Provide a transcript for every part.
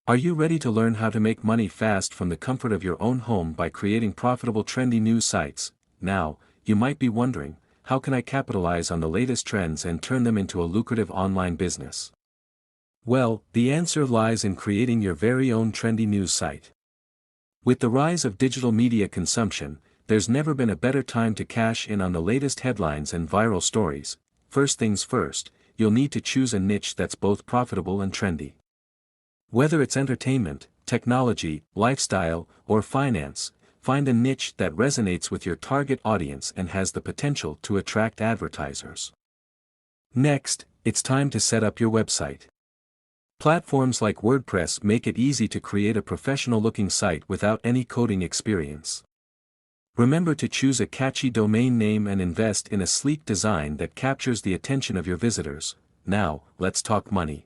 Are you ready to learn how to make money fast from the comfort of your own home by creating profitable trendy news sites? Now, you might be wondering, how can I capitalize on the latest trends and turn them into a lucrative online business? Well, the answer lies in creating your very own trendy news site. With the rise of digital media consumption, there's never been a better time to cash in on the latest headlines and viral stories. First things first, you'll need to choose a niche that's both profitable and trendy. Whether it's entertainment, technology, lifestyle, or finance, find a niche that resonates with your target audience and has the potential to attract advertisers. Next, it's time to set up your website. Platforms like WordPress make it easy to create a professional-looking site without any coding experience. Remember to choose a catchy domain name and invest in a sleek design that captures the attention of your visitors. Now, let's talk money.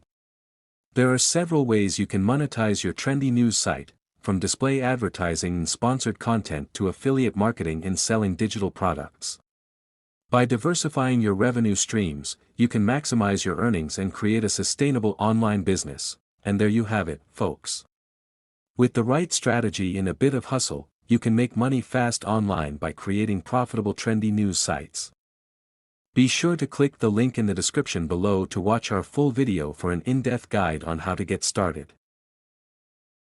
There are several ways you can monetize your trendy news site, from display advertising and sponsored content to affiliate marketing and selling digital products. By diversifying your revenue streams, you can maximize your earnings and create a sustainable online business. And there you have it, folks. With the right strategy and a bit of hustle, you can make money fast online by creating profitable trendy news sites. Be sure to click the link in the description below to watch our full video for an in-depth guide on how to get started.